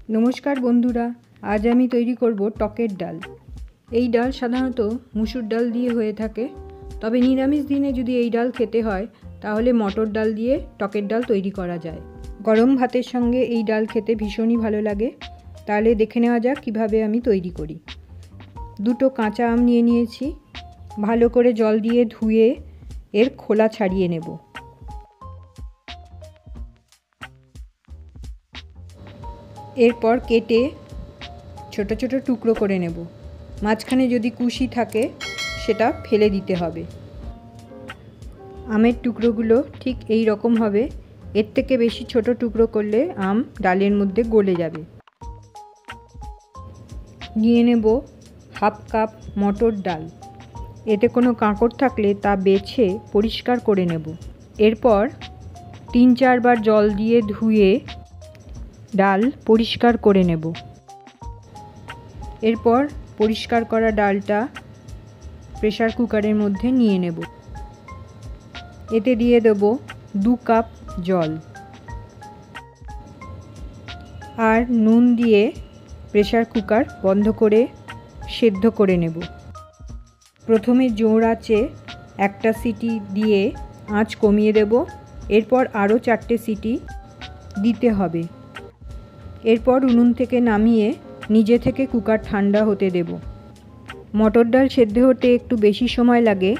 নমস্কার বন্ধুরা, আজ আমি তৈরি করব টকের ডাল। এই ডাল সাধারণত মুসুর ডাল দিয়ে হয়ে থাকে, তবে নিরামিষ দিনে যদি এই ডাল খেতে হয় তাহলে মটর ডাল দিয়ে টকের ডাল তৈরি করা যায়। গরম ভাতের সঙ্গে এই ডাল খেতে ভীষণই ভালো লাগে। তাহলে দেখে নেওয়া যাক কীভাবে আমি তৈরি করি। দুটো কাঁচা আম নিয়ে নিয়েছি, ভালো করে জল দিয়ে ধুয়ে এর খোলা ছাড়িয়ে নেব। এরপর কেটে ছোট ছোট টুকরো করে নেব। মাঝখানে যদি কুশি থাকে সেটা ফেলে দিতে হবে। আমের টুকরোগুলো ঠিক এই রকম হবে। এর থেকে বেশি ছোট টুকরো করলে আম ডালের মধ্যে গলে যাবে। নিয়ে নেব হাফ কাপ মটর ডাল। এতে কোনো কাঁকড় থাকলে তা বেছে পরিষ্কার করে নেব। এরপর 3-4 বার জল দিয়ে ধুয়ে ডাল পরিষ্কার করে নেব। এরপর পরিষ্কার করা ডালটা প্রেসার কুকারের মধ্যে নিয়ে নেব। এতে দিয়ে দেব 2 কাপ জল আর নুন দিয়ে প্রেসার কুকার বন্ধ করে সেদ্ধ করে নেব। প্রথমে জোর আঁচে একটা সিটি দিয়ে আঁচ কমিয়ে দেব। এরপর আরও 4টে সিটি দিতে হবে। এরপর উনুন থেকে নামিয়ে নিজে থেকে কুকার ঠান্ডা হতে দেব। মটর ডাল সেদ্ধ হতে একটু বেশি সময় লাগে।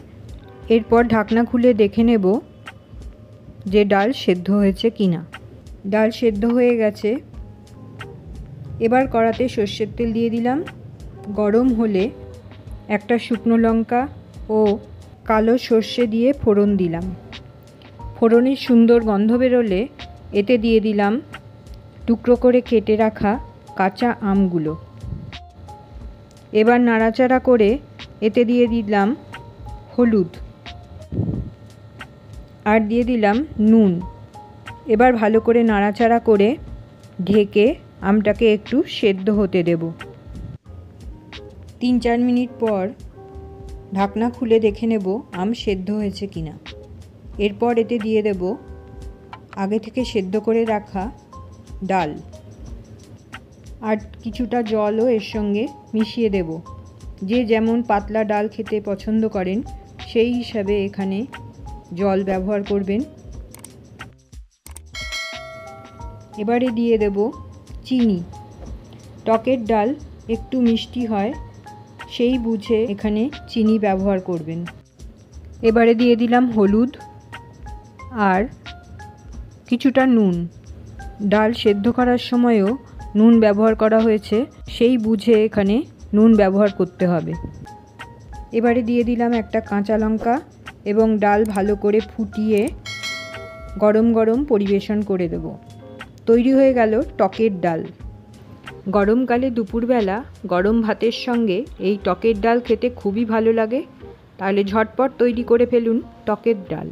এরপর ঢাকনা খুলে দেখে নেব যে ডাল সেদ্ধ হয়েছে কিনা। ডাল সেদ্ধ হয়ে গেছে। এবার কড়াতে সর্ষের তেল দিয়ে দিলাম। গরম হলে একটা শুকনো লঙ্কা ও কালো সর্ষে দিয়ে ফোড়ন দিলাম। ফোড়নের সুন্দর গন্ধ বেরোলে এতে দিয়ে দিলাম টুকরো করে কেটে রাখা কাঁচা আমগুলো। এবার নাড়াচাড়া করে এতে দিয়ে দিলাম হলুদ আর দিয়ে দিলাম নুন। এবার ভালো করে নাড়াচাড়া করে ঢেকে আমটাকে একটু সেদ্ধ হতে দেব। 3-4 মিনিট পর ঢাকনা খুলে দেখে নেব আম সেদ্ধ হয়েছে কিনা। এরপর এতে দিয়ে দেব আগে থেকে সেদ্ধ করে রাখা ডাল আর কিছুটা জলও এর সঙ্গে মিশিয়ে দেব। যে যেমন পাতলা ডাল খেতে পছন্দ করেন সেই হিসাবে এখানে জল ব্যবহার করবেন। এবারে দিয়ে দেব চিনি। টকের ডাল একটু মিষ্টি হয়, সেই বুঝে এখানে চিনি ব্যবহার করবেন। এবারে দিয়ে দিলাম হলুদ আর কিছুটা নুন। ডাল সেদ্ধ করার সময়ও নুন ব্যবহার করা হয়েছে, সেই বুঝে এখানে নুন ব্যবহার করতে হবে। এবারে দিয়ে দিলাম একটা কাঁচা লঙ্কা এবং ডাল ভালো করে ফুটিয়ে গরম গরম পরিবেশন করে দেব। তৈরি হয়ে গেল টকের ডাল। গরমকালে দুপুরবেলা গরম ভাতের সঙ্গে এই টকের ডাল খেতে খুবই ভালো লাগে। তাহলে ঝটপট তৈরি করে ফেলুন টকের ডাল।